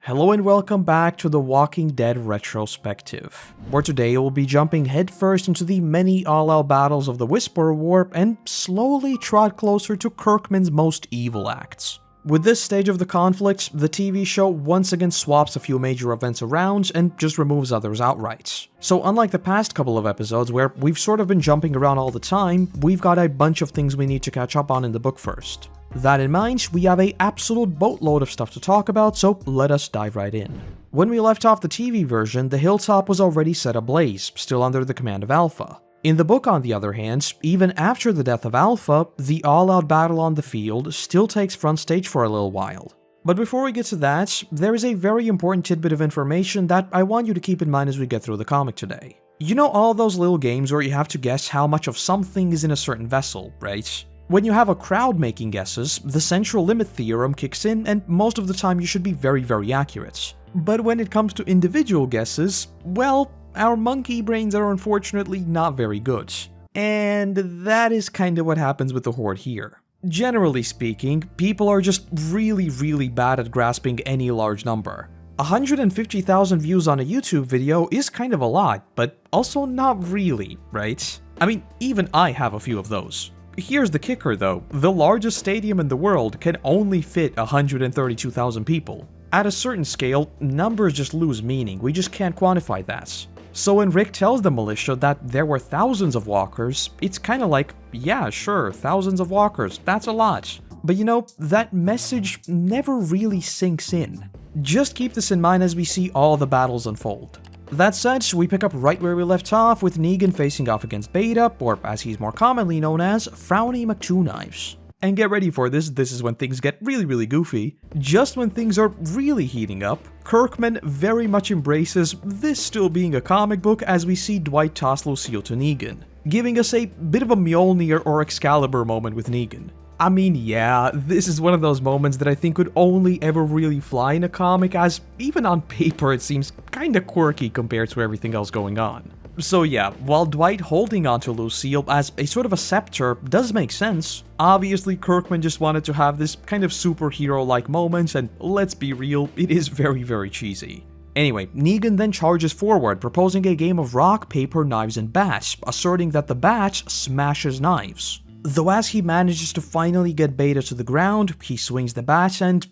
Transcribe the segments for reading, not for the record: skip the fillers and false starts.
Hello and welcome back to the Walking Dead Retrospective, where today we'll be jumping headfirst into the many all-out battles of the Whisperer War and slowly trot closer to Kirkman's most evil acts. With this stage of the conflict, the TV show once again swaps a few major events around and just removes others outright. So unlike the past couple of episodes where we've sort of been jumping around all the time, we've got a bunch of things we need to catch up on in the book first. That in mind, we have an absolute boatload of stuff to talk about, so let us dive right in. When we left off the TV version, the Hilltop was already set ablaze, still under the command of Alpha. In the book, on the other hand, even after the death of Alpha, the all-out battle on the field still takes front stage for a little while. But before we get to that, there is a very important tidbit of information that I want you to keep in mind as we get through the comic today. You know all those little games where you have to guess how much of something is in a certain vessel, right? When you have a crowd making guesses, the central limit theorem kicks in and most of the time you should be very accurate. But when it comes to individual guesses, well, our monkey brains are unfortunately not very good. And that is kinda what happens with the Horde here. Generally speaking, people are just really bad at grasping any large number. 150,000 views on a YouTube video is kind of a lot, but also not really, right? I mean, even I have a few of those. Here's the kicker though, the largest stadium in the world can only fit 132,000 people. At a certain scale, numbers just lose meaning, we just can't quantify that. So when Rick tells the militia that there were thousands of walkers, it's kinda like, yeah sure, thousands of walkers, that's a lot. But you know, that message never really sinks in. Just keep this in mind as we see all the battles unfold. That said, we pick up right where we left off with Negan facing off against Beta, or as he's more commonly known as, Frowny McTwoKnives. And get ready for this is when things get really goofy. Just when things are really heating up, Kirkman very much embraces this still being a comic book as we see Dwight toss Lucille to Negan, giving us a bit of a Mjolnir or Excalibur moment with Negan. I mean, yeah, this is one of those moments that I think could only ever really fly in a comic, as even on paper it seems kinda quirky compared to everything else going on. So yeah, while Dwight holding onto Lucille as a sort of a scepter does make sense, obviously Kirkman just wanted to have this kind of superhero-like moment, and let's be real, it is very cheesy. Anyway, Negan then charges forward, proposing a game of rock, paper, knives, and bats, asserting that the bats smashes knives. Though as he manages to finally get Beta to the ground, he swings the bat and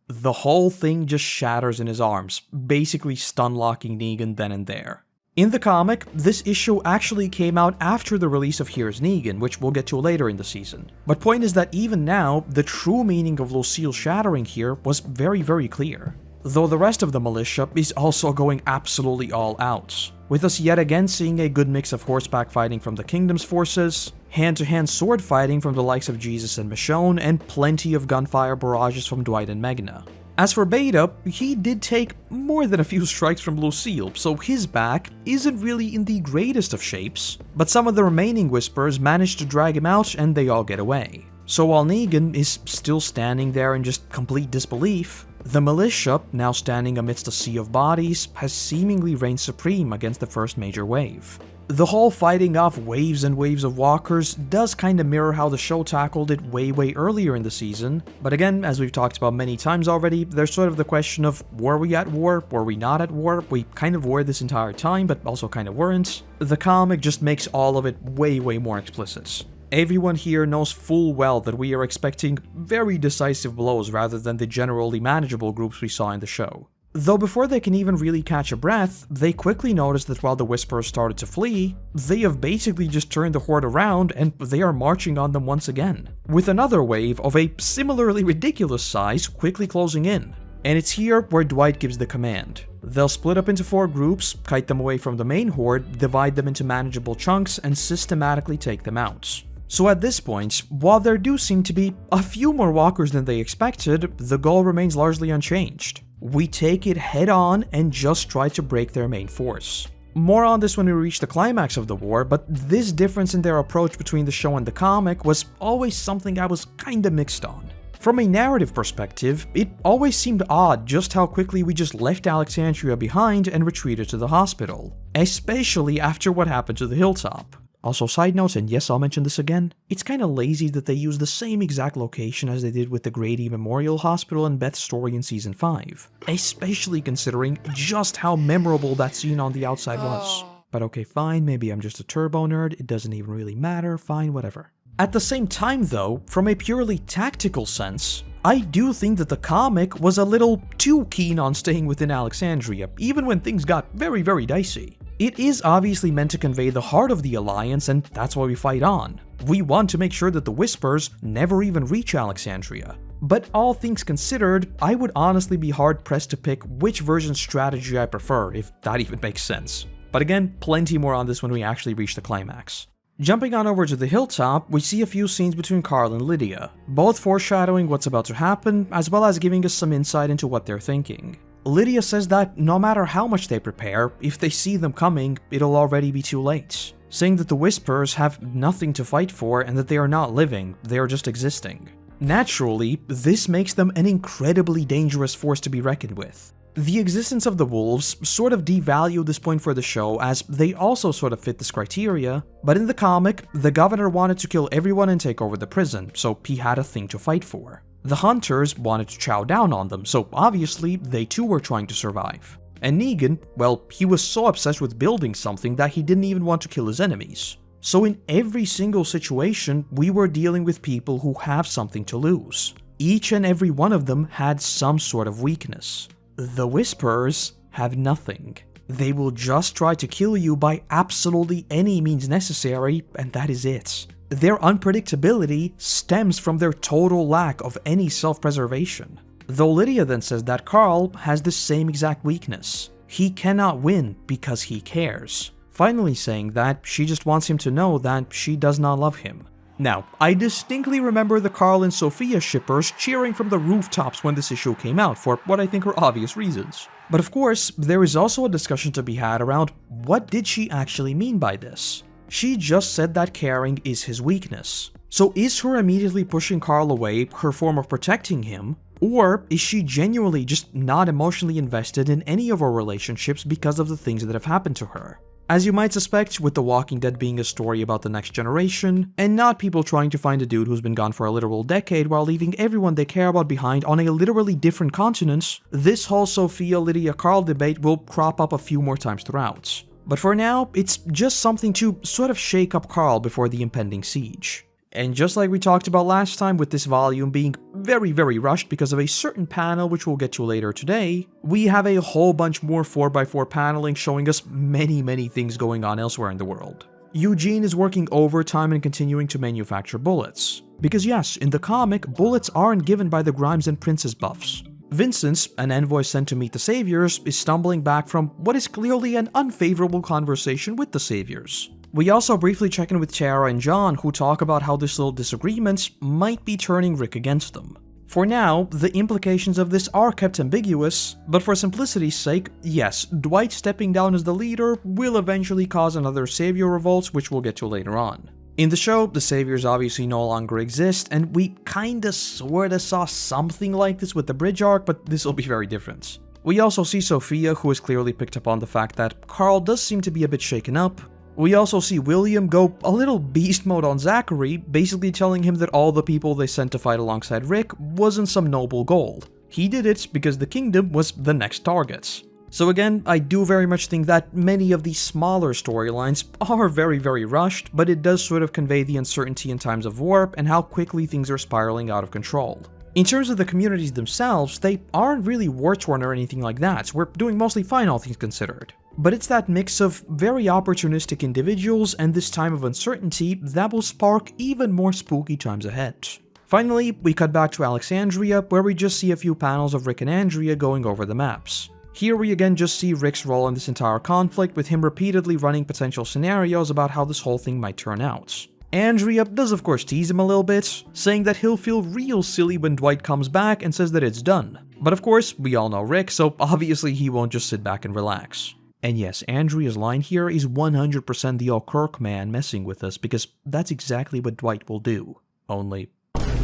the whole thing just shatters in his arms, basically stun-locking Negan then and there. In the comic, this issue actually came out after the release of Here's Negan, which we'll get to later in the season. But point is that even now, the true meaning of Lucille shattering here was very clear. Though the rest of the militia is also going absolutely all out, with us yet again seeing a good mix of horseback fighting from the Kingdom's forces, hand-to-hand sword fighting from the likes of Jesus and Michonne, and plenty of gunfire barrages from Dwight and Magna. As for Beta, he did take more than a few strikes from Lucille, so his back isn't really in the greatest of shapes, but some of the remaining Whisperers manage to drag him out and they all get away. So while Negan is still standing there in just complete disbelief, the militia, now standing amidst a sea of bodies, has seemingly reigned supreme against the first major wave. The whole fighting off waves and waves of walkers does kinda mirror how the show tackled it way earlier in the season, but again, as we've talked about many times already, there's sort of the question of, were we at war, were we not at war? We kind of were this entire time, but also kind of weren't. The comic just makes all of it way more explicit. Everyone here knows full well that we are expecting very decisive blows rather than the generally manageable groups we saw in the show. Though before they can even really catch a breath, they quickly notice that while the Whisperers started to flee, they have basically just turned the Horde around and they are marching on them once again, with another wave of a similarly ridiculous size quickly closing in. And it's here where Dwight gives the command. They'll split up into 4 groups, kite them away from the main Horde, divide them into manageable chunks, and systematically take them out. So at this point, while there do seem to be a few more walkers than they expected, the goal remains largely unchanged. We take it head on and just try to break their main force. More on this when we reach the climax of the war, but this difference in their approach between the show and the comic was always something I was kinda mixed on. From a narrative perspective, it always seemed odd just how quickly we just left Alexandria behind and retreated to the hospital, especially after what happened to the Hilltop. Also, side notes, and yes, I'll mention this again, it's kinda lazy that they use the same exact location as they did with the Grady Memorial Hospital and Beth's story in Season 5, especially considering just how memorable that scene on the outside was. But okay, fine, maybe I'm just a turbo nerd, it doesn't even really matter, fine, whatever. At the same time though, from a purely tactical sense, I do think that the comic was a little too keen on staying within Alexandria, even when things got very, very dicey. It is obviously meant to convey the heart of the Alliance, and that's why we fight on. We want to make sure that the Whispers never even reach Alexandria. But all things considered, I would honestly be hard-pressed to pick which version's strategy I prefer, if that even makes sense. But again, plenty more on this when we actually reach the climax. Jumping on over to the Hilltop, we see a few scenes between Carl and Lydia, both foreshadowing what's about to happen, as well as giving us some insight into what they're thinking. Lydia says that no matter how much they prepare, if they see them coming, it'll already be too late, saying that the Whispers have nothing to fight for and that they are not living, they are just existing. Naturally, this makes them an incredibly dangerous force to be reckoned with. The existence of the wolves sort of devalued this point for the show, as they also sort of fit this criteria, but in the comic, the governor wanted to kill everyone and take over the prison, so he had a thing to fight for. The hunters wanted to chow down on them, so obviously they too were trying to survive. And Negan, well, he was so obsessed with building something that he didn't even want to kill his enemies. So in every single situation, we were dealing with people who have something to lose. Each and every one of them had some sort of weakness. The Whispers have nothing. They will just try to kill you by absolutely any means necessary, and that is it. Their unpredictability stems from their total lack of any self-preservation. Though Lydia then says that Carl has the same exact weakness. He cannot win because he cares. Finally saying that she just wants him to know that she does not love him. Now, I distinctly remember the Carl and Sophia shippers cheering from the rooftops when this issue came out for what I think are obvious reasons. But of course, there is also a discussion to be had around what did she actually mean by this? She just said that caring is his weakness. So is her immediately pushing Carl away her form of protecting him? Or is she genuinely just not emotionally invested in any of our relationships because of the things that have happened to her? As you might suspect, with The Walking Dead being a story about the next generation, and not people trying to find a dude who's been gone for a literal decade while leaving everyone they care about behind on a literally different continent, this whole Sophia-Lydia-Carl debate will crop up a few more times throughout. But for now, it's just something to sort of shake up Carl before the impending siege. And just like we talked about last time with this volume being very, very rushed because of a certain panel which we'll get to later today, we have a whole bunch more 4x4 paneling showing us many things going on elsewhere in the world. Eugene is working overtime and continuing to manufacture bullets. Because yes, in the comic, bullets aren't given by the Grimes and Princess buffs. Vincent, an envoy sent to meet the Saviors, is stumbling back from what is clearly an unfavorable conversation with the Saviors. We also briefly check in with Tara and John, who talk about how this little disagreement might be turning Rick against them. For now, the implications of this are kept ambiguous, but for simplicity's sake, yes, Dwight stepping down as the leader will eventually cause another Savior revolt, which we'll get to later on. In the show, the Saviors obviously no longer exist, and we kinda sorta saw something like this with the bridge arc, but this will be very different. We also see Sophia, who has clearly picked up on the fact that Carl does seem to be a bit shaken up. We also see William go a little beast mode on Zachary, basically telling him that all the people they sent to fight alongside Rick wasn't some noble goal. He did it because the kingdom was the next target. So again, I do very much think that many of these smaller storylines are very rushed, but it does sort of convey the uncertainty in times of warp and how quickly things are spiraling out of control. In terms of the communities themselves, they aren't really war-torn or anything like that, we're doing mostly fine all things considered. But it's that mix of very opportunistic individuals and this time of uncertainty that will spark even more spooky times ahead. Finally, we cut back to Alexandria, where we just see a few panels of Rick and Andrea going over the maps. Here we again just see Rick's role in this entire conflict, with him repeatedly running potential scenarios about how this whole thing might turn out. Andrea does of course tease him a little bit, saying that he'll feel real silly when Dwight comes back and says that it's done. But of course, we all know Rick, so obviously he won't just sit back and relax. And yes, Andrea's line here is 100% the Kirk man messing with us, because that's exactly what Dwight will do. Only,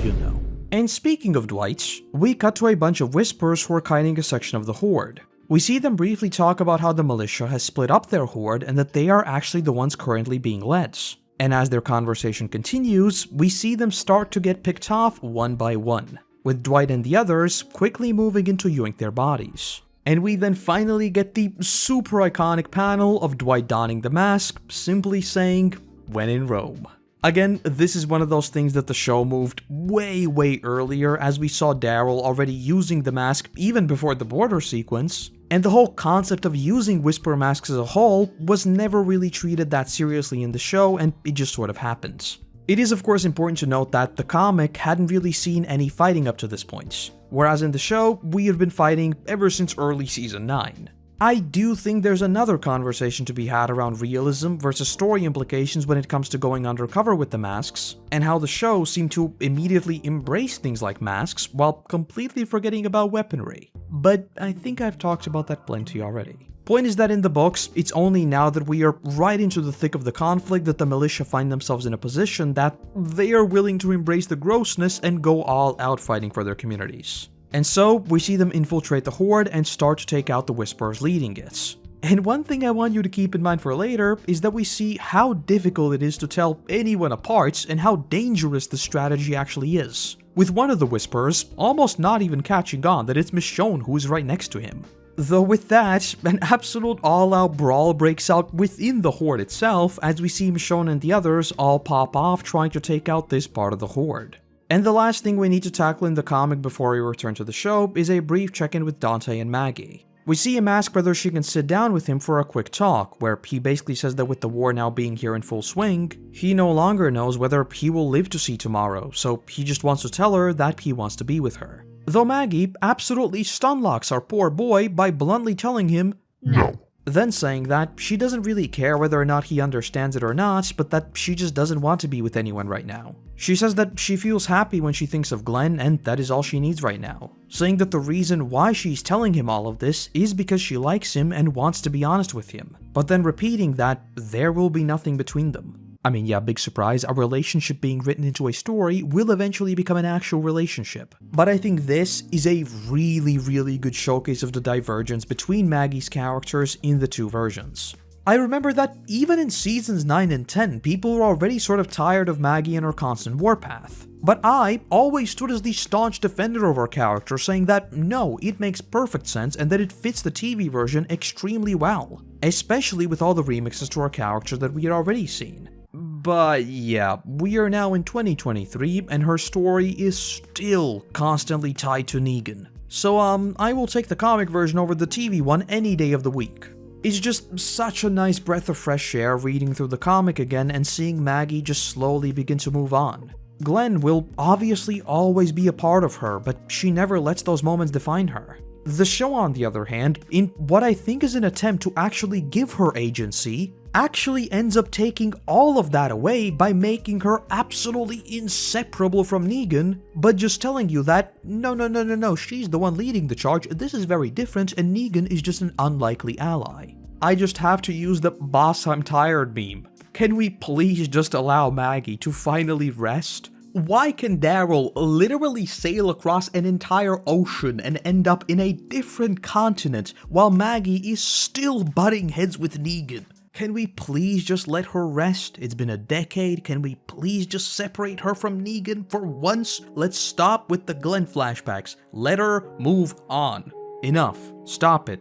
you know. And speaking of Dwight, we cut to a bunch of Whispers who are kiting a section of the Horde. We see them briefly talk about how the Militia has split up their Horde and that they are actually the ones currently being led. And as their conversation continues, we see them start to get picked off one by one, with Dwight and the others quickly moving in to yoink their bodies. And we then finally get the super iconic panel of Dwight donning the mask, simply saying, "When in Rome." Again, this is one of those things that the show moved way earlier, as we saw Daryl already using the mask even before the border sequence, and the whole concept of using Whisper masks as a whole was never really treated that seriously in the show, and it just sort of happens. It is of course important to note that the comic hadn't really seen any fighting up to this point, whereas in the show, we have been fighting ever since early season 9. I do think there's another conversation to be had around realism versus story implications when it comes to going undercover with the masks, and how the show seemed to immediately embrace things like masks while completely forgetting about weaponry. But I think I've talked about that plenty already. Point is that in the books, it's only now that we are right into the thick of the conflict that the militia find themselves in a position that they are willing to embrace the grossness and go all out fighting for their communities. And so, we see them infiltrate the Horde and start to take out the Whisperers leading it. And one thing I want you to keep in mind for later is that we see how difficult it is to tell anyone apart and how dangerous the strategy actually is, with one of the Whisperers almost not even catching on that it's Michonne who is right next to him. Though with that, an absolute all-out brawl breaks out within the Horde itself as we see Michonne and the others all pop off trying to take out this part of the Horde. And the last thing we need to tackle in the comic before we return to the show is a brief check-in with Dante and Maggie. We see him ask whether she can sit down with him for a quick talk, where he basically says that with the war now being here in full swing, he no longer knows whether he will live to see tomorrow, so he just wants to tell her that he wants to be with her. Though Maggie absolutely stunlocks our poor boy by bluntly telling him, "No." Then saying that she doesn't really care whether or not he understands it or not, but that she just doesn't want to be with anyone right now. She says that she feels happy when she thinks of Glenn, and that is all she needs right now. Saying that the reason why she's telling him all of this is because she likes him and wants to be honest with him, but then repeating that there will be nothing between them. I mean, yeah, big surprise, a relationship being written into a story will eventually become an actual relationship. But I think this is a really good showcase of the divergence between Maggie's characters in the two versions. I remember that even in seasons 9 and 10, people were already sort of tired of Maggie and her constant warpath. But I always stood as the staunch defender of her character, saying that no, it makes perfect sense and that it fits the TV version extremely well, especially with all the remixes to her character that we had already seen. But yeah, we are now in 2023 and her story is still constantly tied to Negan. So I will take the comic version over the TV one any day of the week. It's just such a nice breath of fresh air reading through the comic again and seeing Maggie just slowly begin to move on. Glenn will obviously always be a part of her, but she never lets those moments define her. The show, on the other hand, in what I think is an attempt to actually give her agency, actually ends up taking all of that away by making her absolutely inseparable from Negan, but just telling you that, no, she's the one leading the charge, this is very different, and Negan is just an unlikely ally. I just have to use the "boss, I'm tired" meme. Can we please just allow Maggie to finally rest? Why can Daryl literally sail across an entire ocean and end up in a different continent while Maggie is still butting heads with Negan? Can we please just let her rest? It's been a decade. Can we please just separate her from Negan for once? Let's stop with the Glenn flashbacks. Let her move on. Enough. Stop it.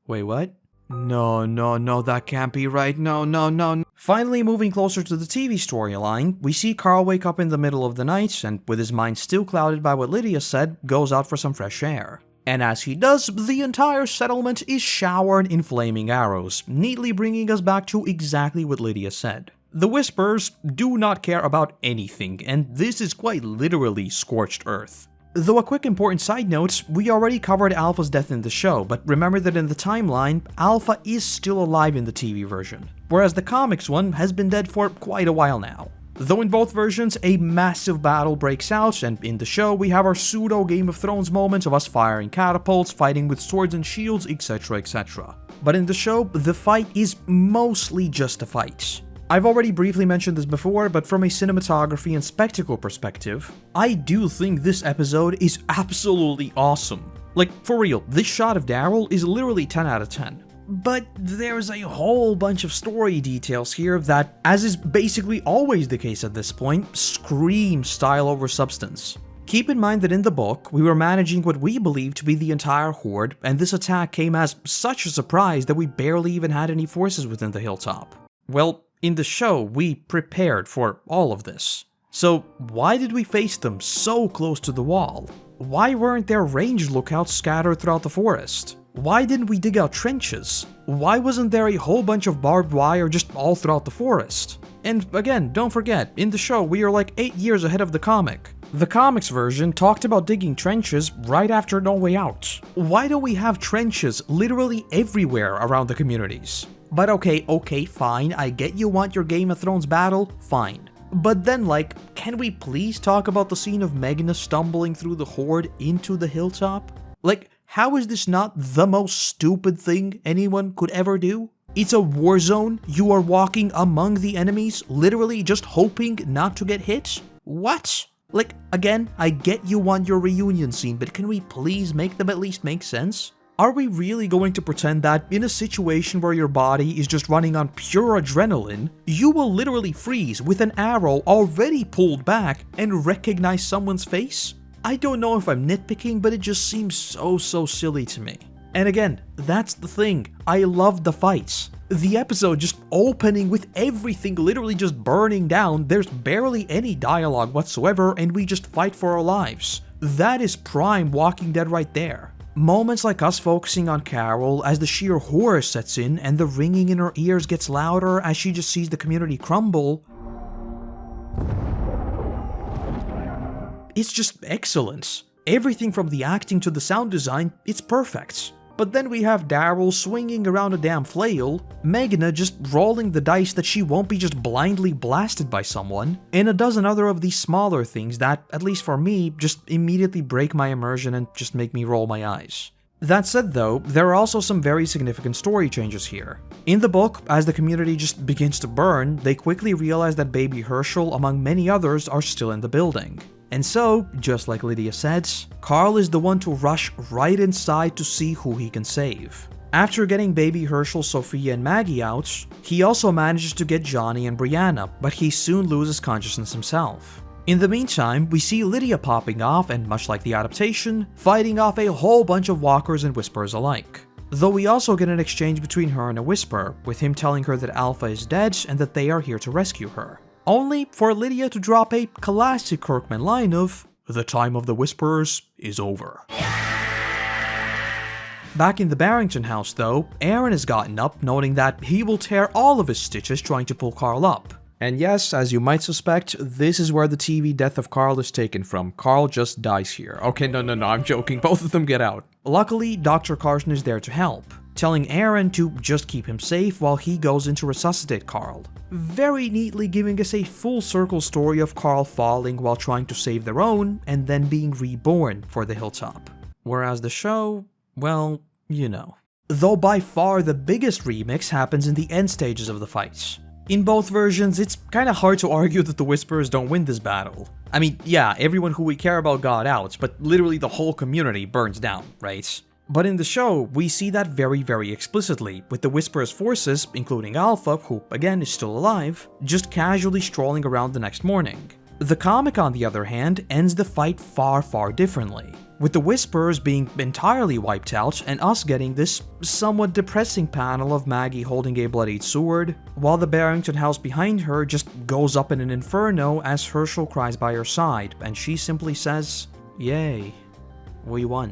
Wait, what? No, that can't be right. No. Finally, moving closer to the TV storyline, we see Carl wake up in the middle of the night and, with his mind still clouded by what Lydia said, goes out for some fresh air. And as he does, the entire settlement is showered in flaming arrows, neatly bringing us back to exactly what Lydia said. The Whisperers do not care about anything, and this is quite literally scorched earth. Though a quick important side note, we already covered Alpha's death in the show, but remember that in the timeline, Alpha is still alive in the TV version, whereas the comics one has been dead for quite a while now. Though in both versions, a massive battle breaks out, and in the show we have our pseudo Game of Thrones moment of us firing catapults, fighting with swords and shields, etc. But in the show, the fight is mostly just a fight. I've already briefly mentioned this before, but from a cinematography and spectacle perspective, I do think this episode is absolutely awesome. Like, for real, this shot of Daryl is literally 10 out of 10. But there's a whole bunch of story details here that, as is basically always the case at this point, scream style over substance. Keep in mind that in the book, we were managing what we believed to be the entire horde, and this attack came as such a surprise that we barely even had any forces within the Hilltop. Well, in the show, we prepared for all of this. So why did we face them so close to the wall? Why weren't there ranged lookouts scattered throughout the forest? Why didn't we dig out trenches? Why wasn't there a whole bunch of barbed wire just all throughout the forest? And again, don't forget, in the show we are like 8 years ahead of the comic. The comics version talked about digging trenches right after No Way Out. Why don't we have trenches literally everywhere around the communities? But okay, fine, I get you want your Game of Thrones battle, fine. But then can we please talk about the scene of Meghna stumbling through the horde into the Hilltop? How is this not the most stupid thing anyone could ever do? It's a war zone, you are walking among the enemies, literally just hoping not to get hit? What? Again, I get you want your reunion scene, but can we please make them at least make sense? Are we really going to pretend that in a situation where your body is just running on pure adrenaline, you will literally freeze with an arrow already pulled back and recognize someone's face? I don't know if I'm nitpicking, but it just seems so silly to me. And again, that's the thing, I love the fights. The episode just opening with everything literally just burning down, there's barely any dialogue whatsoever, and we just fight for our lives. That is prime Walking Dead right there. Moments like us focusing on Carol as the sheer horror sets in and the ringing in her ears gets louder as she just sees the community crumble. It's just excellent. Everything from the acting to the sound design, it's perfect. But then we have Daryl swinging around a damn flail, Meghna just rolling the dice that she won't be just blindly blasted by someone, and a dozen other of these smaller things that, at least for me, just immediately break my immersion and just make me roll my eyes. That said though, there are also some very significant story changes here. In the book, as the community just begins to burn, they quickly realize that baby Herschel, among many others, are still in the building. And so, just like Lydia said, Carl is the one to rush right inside to see who he can save. After getting baby Herschel, Sophia, and Maggie out, he also manages to get Johnny and Brianna, but he soon loses consciousness himself. In the meantime, we see Lydia popping off and, much like the adaptation, fighting off a whole bunch of walkers and whisperers alike. Though we also get an exchange between her and a whisper, with him telling her that Alpha is dead and that they are here to rescue her. Only for Lydia to drop a classic Kirkman line of, "The time of the Whisperers is over." Back in the Barrington house though, Aaron has gotten up, noting that he will tear all of his stitches trying to pull Carl up. And yes, as you might suspect, this is where the TV death of Carl is taken from. Carl just dies here. Okay, no, I'm joking, both of them get out. Luckily, Dr. Carson is there to help, telling Aaron to just keep him safe while he goes in to resuscitate Carl. Very neatly giving us a full circle story of Carl falling while trying to save their own, and then being reborn for the Hilltop. Whereas the show, well, you know. Though by far the biggest remix happens in the end stages of the fights. In both versions, it's kinda hard to argue that the Whisperers don't win this battle. I mean, yeah, everyone who we care about got out, but literally the whole community burns down, right? But in the show, we see that very explicitly, with the Whisperer's forces, including Alpha, who again is still alive, just casually strolling around the next morning. The comic, on the other hand, ends the fight far differently, with the Whisperers being entirely wiped out and us getting this somewhat depressing panel of Maggie holding a bloodied sword, while the Barrington house behind her just goes up in an inferno as Herschel cries by her side, and she simply says, "Yay, we won."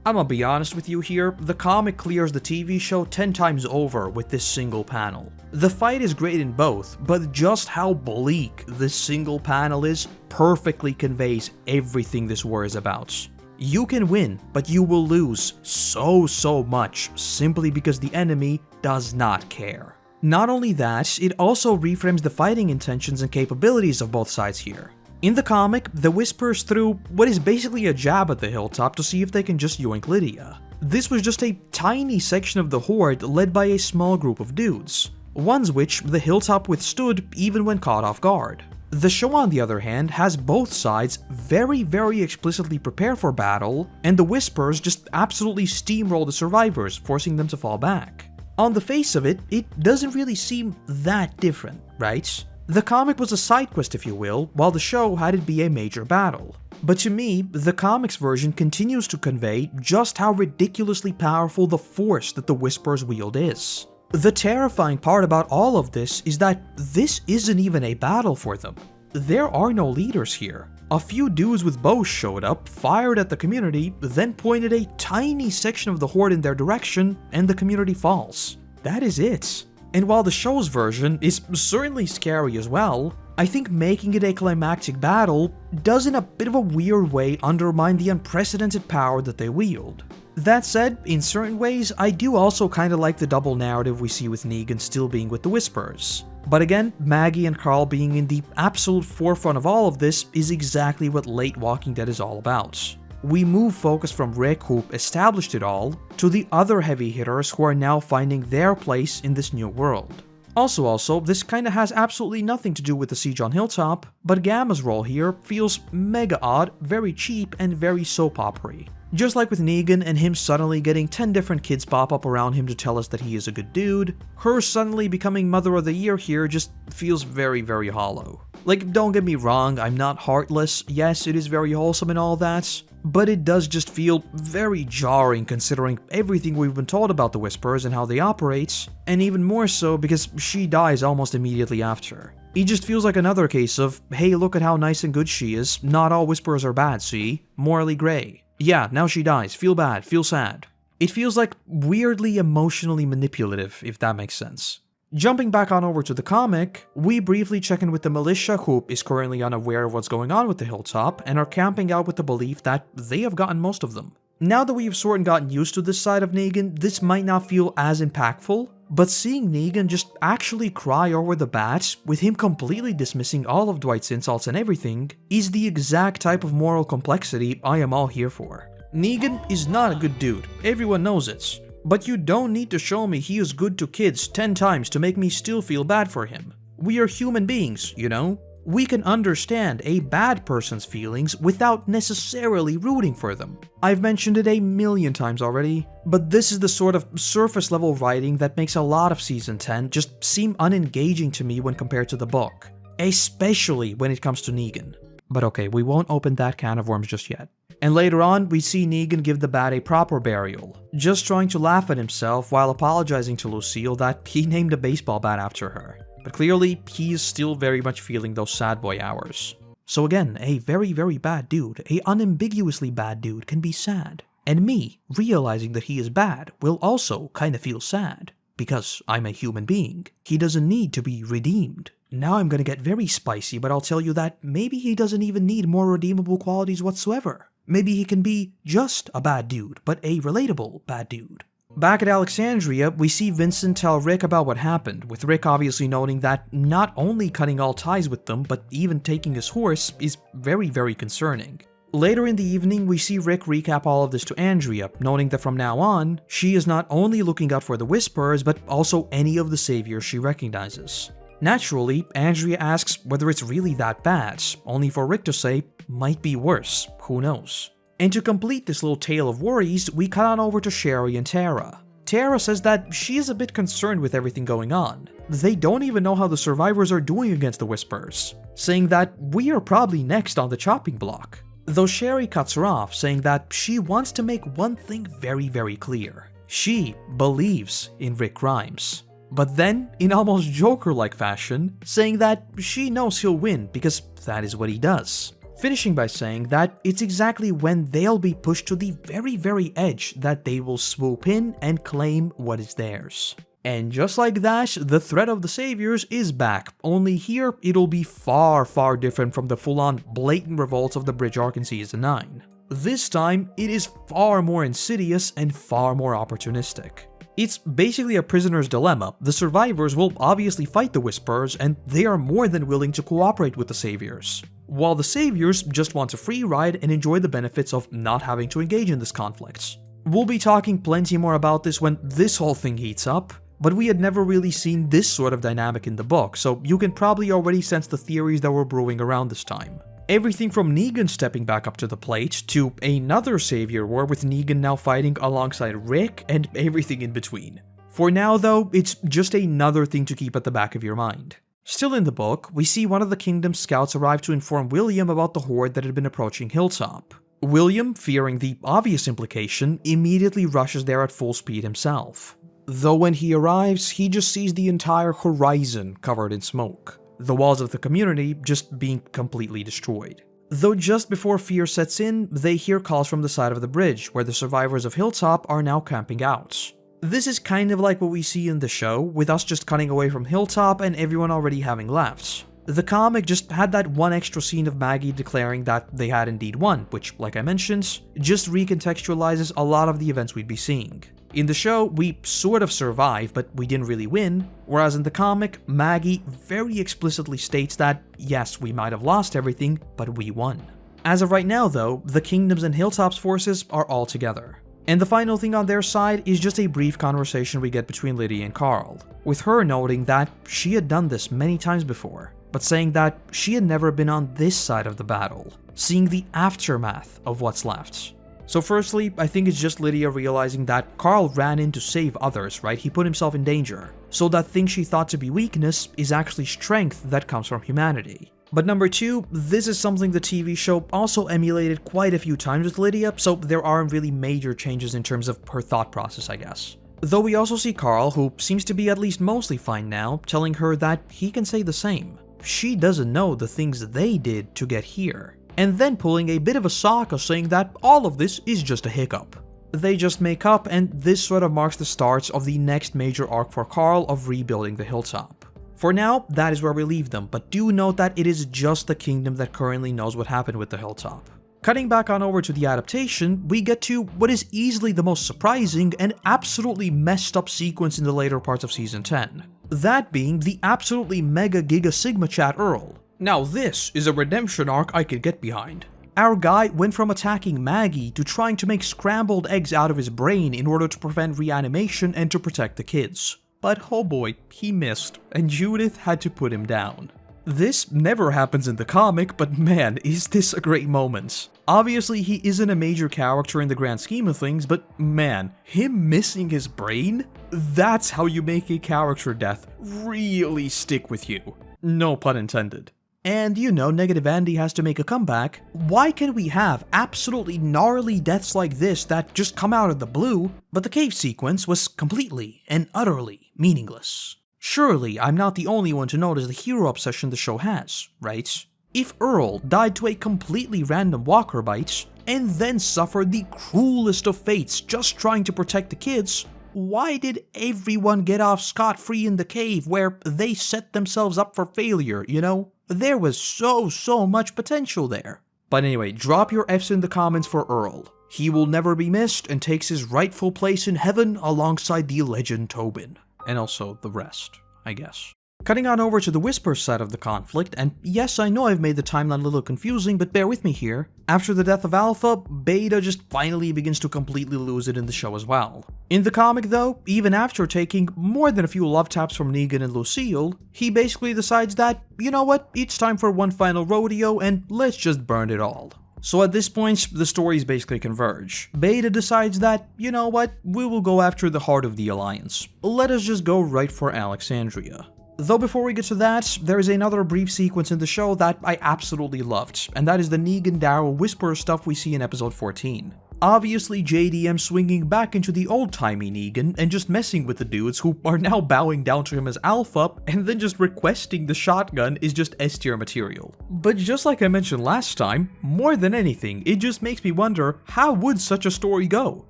I'm gonna be honest with you here, the comic clears the TV show 10 times over with this single panel. The fight is great in both, but just how bleak this single panel is perfectly conveys everything this war is about. You can win, but you will lose so much simply because the enemy does not care. Not only that, it also reframes the fighting intentions and capabilities of both sides here. In the comic, the Whisperers threw what is basically a jab at the Hilltop to see if they can just yoink Lydia. This was just a tiny section of the Horde led by a small group of dudes, ones which the Hilltop withstood even when caught off guard. The show, on the other hand, has both sides very explicitly prepare for battle, and the Whisperers just absolutely steamroll the survivors, forcing them to fall back. On the face of it, it doesn't really seem that different, right? The comic was a side quest, if you will, while the show had it be a major battle. But to me, the comics version continues to convey just how ridiculously powerful the force that the Whisperers wield is. The terrifying part about all of this is that this isn't even a battle for them. There are no leaders here. A few dudes with bows showed up, fired at the community, then pointed a tiny section of the horde in their direction, and the community falls. That is it. And while the show's version is certainly scary as well, I think making it a climactic battle does in a bit of a weird way undermine the unprecedented power that they wield. That said, in certain ways, I do also kinda like the double narrative we see with Negan still being with the Whisperers. But again, Maggie and Carl being in the absolute forefront of all of this is exactly what late Walking Dead is all about. We move focus from Rick, who established it all, to the other heavy hitters who are now finding their place in this new world. Also, this kinda has absolutely nothing to do with the siege on Hilltop, but Gamma's role here feels mega odd, very cheap, and very soap opera-y. Just like with Negan and him suddenly getting 10 different kids pop up around him to tell us that he is a good dude, her suddenly becoming Mother of the Year here just feels very, very hollow. Like, don't get me wrong, I'm not heartless, yes, it is very wholesome and all that, but it does just feel very jarring considering everything we've been told about the Whisperers and how they operate, and even more so because she dies almost immediately after. It just feels like another case of, hey, look at how nice and good she is, not all Whisperers are bad, see? Morally grey. Yeah, now she dies, feel bad, feel sad. It feels like weirdly emotionally manipulative, if that makes sense. Jumping back on over to the comic, we briefly check in with the Militia, who is currently unaware of what's going on with the Hilltop, and are camping out with the belief that they have gotten most of them. Now that we've sort of gotten used to this side of Negan, this might not feel as impactful, but seeing Negan just actually cry over the bats, with him completely dismissing all of Dwight's insults and everything, is the exact type of moral complexity I am all here for. Negan is not a good dude, everyone knows it. But you don't need to show me he is good to kids 10 times to make me still feel bad for him. We are human beings, you know? We can understand a bad person's feelings without necessarily rooting for them. I've mentioned it a million times already, but this is the sort of surface level writing that makes a lot of Season 10 just seem unengaging to me when compared to the book. Especially when it comes to Negan. But okay, we won't open that can of worms just yet. And later on, we see Negan give the bat a proper burial, just trying to laugh at himself while apologizing to Lucille that he named a baseball bat after her. But clearly, he is still very much feeling those sad boy hours. So again, a very, very bad dude, a unambiguously bad dude can be sad. And me, realizing that he is bad, will also kinda feel sad. Because I'm a human being. He doesn't need to be redeemed. Now I'm gonna get very spicy, but I'll tell you that maybe he doesn't even need more redeemable qualities whatsoever. Maybe he can be just a bad dude, but a relatable bad dude. Back at Alexandria, we see Vincent tell Rick about what happened, with Rick obviously noting that not only cutting all ties with them, but even taking his horse is very, very concerning. Later in the evening, we see Rick recap all of this to Andrea, noting that from now on, she is not only looking out for the Whisperers, but also any of the saviors she recognizes. Naturally, Andrea asks whether it's really that bad, only for Rick to say, might be worse, who knows. And to complete this little tale of worries, we cut on over to Sherry and Tara. Tara says that she is a bit concerned with everything going on. They don't even know how the survivors are doing against the Whisperers, saying that we are probably next on the chopping block. Though Sherry cuts her off, saying that she wants to make one thing very, very clear. She believes in Rick Grimes. But then, in almost Joker-like fashion, saying that she knows he'll win because that is what he does. Finishing by saying that it's exactly when they'll be pushed to the very, very edge that they will swoop in and claim what is theirs. And just like that, the threat of the saviors is back, only here it'll be far, far different from the full-on blatant revolts of the Bridge arc in Season 9. This time, it is far more insidious and far more opportunistic. It's basically a prisoner's dilemma. The survivors will obviously fight the Whisperers, and they are more than willing to cooperate with the saviors, while the saviors just want a free ride and enjoy the benefits of not having to engage in this conflict. We'll be talking plenty more about this when this whole thing heats up, but we had never really seen this sort of dynamic in the book, so you can probably already sense the theories that were brewing around this time. Everything from Negan stepping back up to the plate, to another savior war with Negan now fighting alongside Rick, and everything in between. For now though, it's just another thing to keep at the back of your mind. Still in the book, we see one of the Kingdom's scouts arrive to inform William about the horde that had been approaching Hilltop. William, fearing the obvious implication, immediately rushes there at full speed himself. Though when he arrives, he just sees the entire horizon covered in smoke, the walls of the community just being completely destroyed. Though just before fear sets in, they hear calls from the side of the bridge, where the survivors of Hilltop are now camping out. This is kind of like what we see in the show, with us just cutting away from Hilltop and everyone already having left. The comic just had that one extra scene of Maggie declaring that they had indeed won, which, like I mentioned, just recontextualizes a lot of the events we'd be seeing. In the show, we sort of survived, but we didn't really win, whereas in the comic, Maggie very explicitly states that, yes, we might have lost everything, but we won. As of right now though, the Kingdom's and Hilltop's forces are all together. And the final thing on their side is just a brief conversation we get between Lydia and Carl, with her noting that she had done this many times before, but saying that she had never been on this side of the battle, seeing the aftermath of what's left. So firstly, I think it's just Lydia realizing that Carl ran in to save others, right? He put himself in danger. So that thing she thought to be weakness is actually strength that comes from humanity. But number two, this is something the TV show also emulated quite a few times with Lydia, so there aren't really major changes in terms of her thought process, I guess. Though we also see Carl, who seems to be at least mostly fine now, telling her that he can say the same. She doesn't know the things they did to get here. And then pulling a bit of a Sokka saying that all of this is just a hiccup. They just make up, and this sort of marks the start of the next major arc for Carl of rebuilding the Hilltop. For now, that is where we leave them, but do note that it is just the Kingdom that currently knows what happened with the Hilltop. Cutting back on over to the adaptation, we get to what is easily the most surprising and absolutely messed up sequence in the later parts of Season 10. That being the absolutely MEGA-GIGA-SIGMA chat Earl. Now this is a redemption arc I could get behind. Our guy went from attacking Maggie to trying to make scrambled eggs out of his brain in order to prevent reanimation and to protect the kids. But oh boy, he missed, and Judith had to put him down. This never happens in the comic, but man, is this a great moment. Obviously, he isn't a major character in the grand scheme of things, but man, him missing his brain? That's how you make a character death really stick with you. No pun intended. And you know, Negative Andy has to make a comeback. Why can we have absolutely gnarly deaths like this that just come out of the blue, but the cave sequence was completely and utterly meaningless? Surely I'm not the only one to notice the hero obsession the show has, right? If Earl died to a completely random walker bite, and then suffered the cruelest of fates just trying to protect the kids, why did everyone get off scot-free in the cave where they set themselves up for failure, you know? There was so much potential there. But anyway, drop your F's in the comments for Earl. He will never be missed and takes his rightful place in heaven alongside the legend Tobin. And also the rest, I guess. Cutting on over to the Whisper side of the conflict, and yes, I know I've made the timeline a little confusing, but bear with me here. After the death of Alpha, Beta just finally begins to completely lose it in the show as well. In the comic though, even after taking more than a few love taps from Negan and Lucille, he basically decides that, you know what, it's time for one final rodeo and let's just burn it all. So at this point, the stories basically converge. Beta decides that, you know what, we will go after the heart of the Alliance. Let us just go right for Alexandria. Though before we get to that, there is another brief sequence in the show that I absolutely loved, and that is the Negan Daryl Whisperer stuff we see in episode 14. Obviously JDM swinging back into the old-timey Negan and just messing with the dudes who are now bowing down to him as Alpha, and then just requesting the shotgun is just S-tier material. But just like I mentioned last time, more than anything, it just makes me wonder, how would such a story go?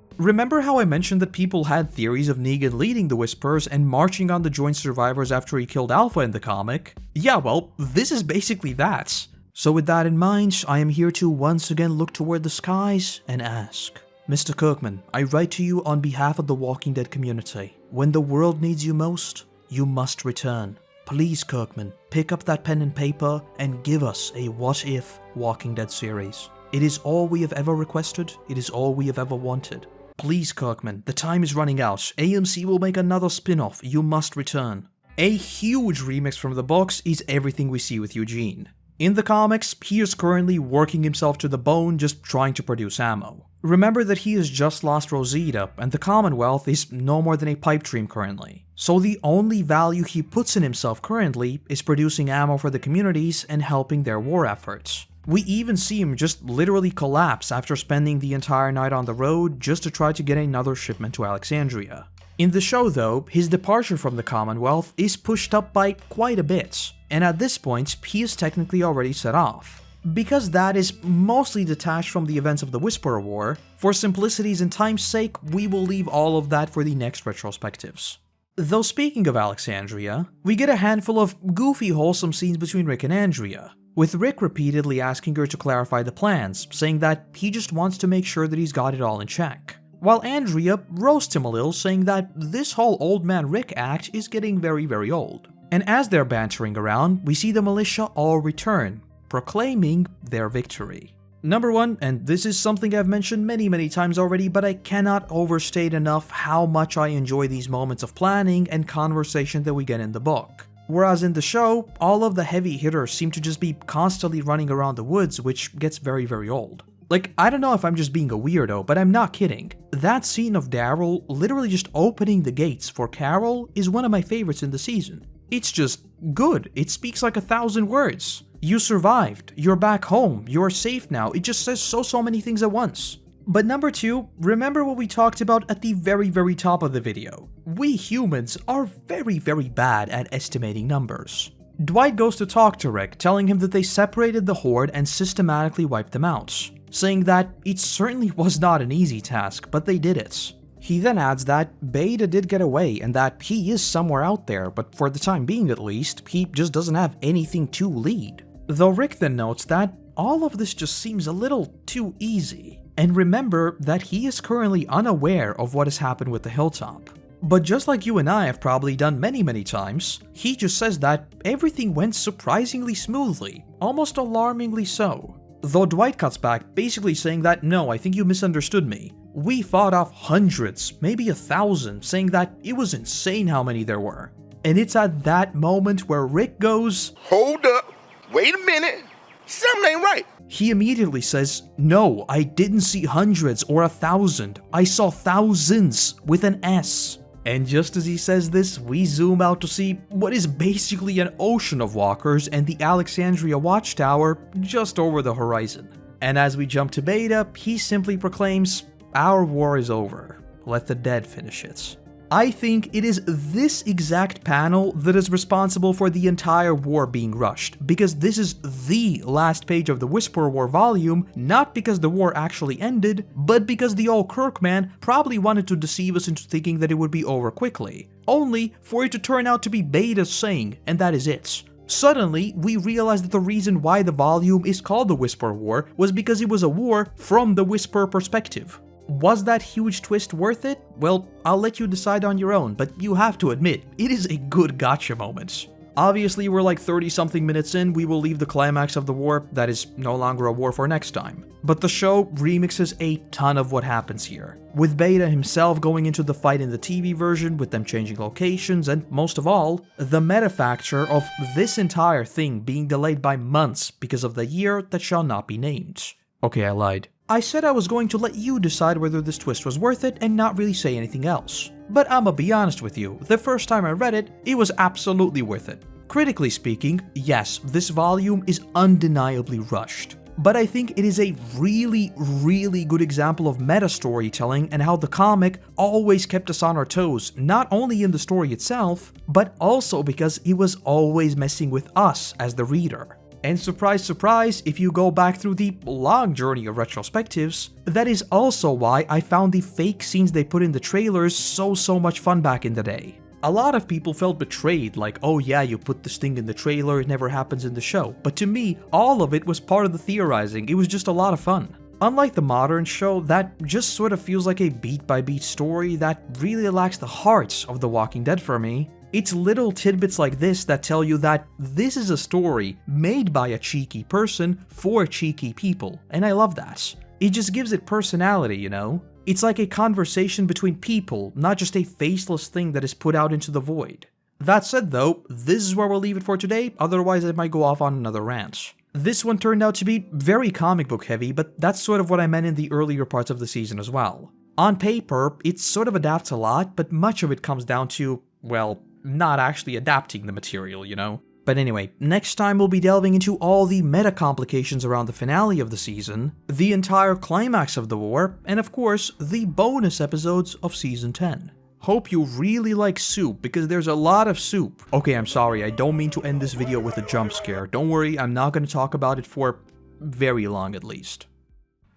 Remember how I mentioned that people had theories of Negan leading the Whisperers and marching on the joint survivors after he killed Alpha in the comic? Yeah, well, this is basically that. So with that in mind, I am here to once again look toward the skies and ask, Mr. Kirkman, I write to you on behalf of the Walking Dead community. When the world needs you most, you must return. Please, Kirkman, pick up that pen and paper and give us a What If Walking Dead series. It is all we have ever requested, it is all we have ever wanted. Please, Kirkman, the time is running out. AMC will make another spin-off. You must return. A huge remix from the books is Everything We See with Eugene. In the comics, he is currently working himself to the bone just trying to produce ammo. Remember that he has just lost Rosita, and the Commonwealth is no more than a pipe dream currently. So the only value he puts in himself currently is producing ammo for the communities and helping their war efforts. We even see him just literally collapse after spending the entire night on the road just to try to get another shipment to Alexandria. In the show though, his departure from the Commonwealth is pushed up by quite a bit, and at this point he is technically already set off. Because that is mostly detached from the events of the Whisperer War, for simplicity's and time's sake, we will leave all of that for the next retrospectives. Though speaking of Alexandria, we get a handful of goofy wholesome scenes between Rick and Andrea, with Rick repeatedly asking her to clarify the plans, saying that he just wants to make sure that he's got it all in check. While Andrea roasts him a little, saying that this whole old man Rick act is getting very old. And as they're bantering around, we see the militia all return, proclaiming their victory. Number one, and this is something I've mentioned many times already, but I cannot overstate enough how much I enjoy these moments of planning and conversation that we get in the book. Whereas in the show, all of the heavy hitters seem to just be constantly running around the woods, which gets very old. Like, I don't know if I'm just being a weirdo, but I'm not kidding. That scene of Daryl literally just opening the gates for Carol is one of my favorites in the season. It's just good. It speaks like 1,000 words. You survived. You're back home. You're safe now. It just says so many things at once. But number two, remember what we talked about at the very top of the video. We humans are very bad at estimating numbers. Dwight goes to talk to Rick, telling him that they separated the Horde and systematically wiped them out, saying that it certainly was not an easy task, but they did it. He then adds that Beta did get away and that he is somewhere out there, but for the time being at least, he just doesn't have anything to lead. Though Rick then notes that all of this just seems a little too easy. And remember that he is currently unaware of what has happened with the Hilltop. But just like you and I have probably done many times, he just says that everything went surprisingly smoothly, almost alarmingly so. Though Dwight cuts back, basically saying that no, I think you misunderstood me. We fought off hundreds, maybe 1,000, saying that it was insane how many there were. And it's at that moment where Rick goes, "Hold up, wait a minute, something ain't right." He immediately says, "No, I didn't see hundreds or 1,000, I saw thousands with an S." And just as he says this, we zoom out to see what is basically an ocean of walkers and the Alexandria Watchtower just over the horizon. And as we jump to Beta, he simply proclaims, "Our war is over. Let the dead finish it." I think it is this exact panel that is responsible for the entire war being rushed, because this is the last page of the Whisperer War volume, not because the war actually ended, but because the old Kirkman probably wanted to deceive us into thinking that it would be over quickly, only for it to turn out to be Beta's saying, and that is it. Suddenly, we realize that the reason why the volume is called the Whisperer War was because it was a war from the Whisperer perspective. Was that huge twist worth it? Well, I'll let you decide on your own, but you have to admit, it is a good gotcha moment. Obviously, we're like 30-something minutes in, we will leave the climax of the war, that is no longer a war, for next time. But the show remixes a ton of what happens here, with Beta himself going into the fight in the TV version, with them changing locations, and most of all, the meta factor of this entire thing being delayed by months because of the year that shall not be named. Okay, I lied. I said I was going to let you decide whether this twist was worth it and not really say anything else. But I'ma be honest with you, the first time I read it, it was absolutely worth it. Critically speaking, yes, this volume is undeniably rushed. But I think it is a really good example of meta storytelling and how the comic always kept us on our toes, not only in the story itself, but also because it was always messing with us as the reader. And surprise, if you go back through the long journey of retrospectives, that is also why I found the fake scenes they put in the trailers so much fun back in the day. A lot of people felt betrayed, like, oh yeah, you put this thing in the trailer, it never happens in the show. But to me, all of it was part of the theorizing, it was just a lot of fun. Unlike the modern show, that just sort of feels like a beat-by-beat story that really lacks the heart of The Walking Dead for me. It's little tidbits like this that tell you that this is a story made by a cheeky person for cheeky people, and I love that. It just gives it personality, you know? It's like a conversation between people, not just a faceless thing that is put out into the void. That said though, this is where we'll leave it for today, otherwise I might go off on another rant. This one turned out to be very comic book heavy, but that's sort of what I meant in the earlier parts of the season as well. On paper, it sort of adapts a lot, but much of it comes down to, well, not actually adapting the material, you know? But anyway, next time we'll be delving into all the meta complications around the finale of the season, the entire climax of the war, and of course, the bonus episodes of Season 10. Hope you really like soup, because there's a lot of soup. Okay, I'm sorry, I don't mean to end this video with a jump scare. Don't worry, I'm not going to talk about it for very long at least.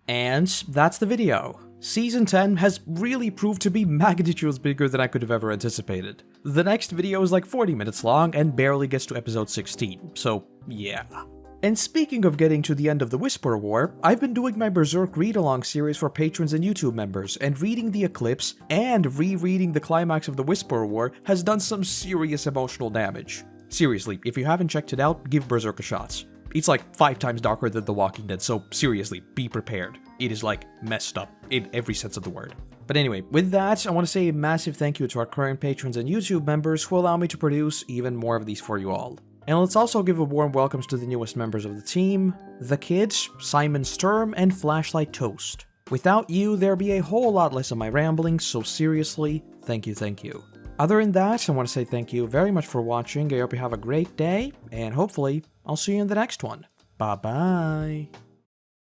And that's the video. Season 10 has really proved to be magnitudes bigger than I could have ever anticipated. The next video is like 40 minutes long and barely gets to episode 16, so yeah. And speaking of getting to the end of the Whisper War, I've been doing my Berserk read-along series for patrons and YouTube members, and reading the Eclipse and rereading the climax of the Whisper War has done some serious emotional damage. Seriously, if you haven't checked it out, give Berserk a shot. It's like 5 times darker than The Walking Dead, so seriously, be prepared. It is like messed up in every sense of the word. But anyway, with that, I want to say a massive thank you to our current patrons and YouTube members who allow me to produce even more of these for you all. And let's also give a warm welcomes to the newest members of the team, The Kids, Simon Sturm, and Flashlight Toast. Without you, there'd be a whole lot less of my ramblings, so seriously, thank you, thank you. Other than that, I want to say thank you very much for watching, I hope you have a great day, and hopefully, I'll see you in the next one. Bye-bye.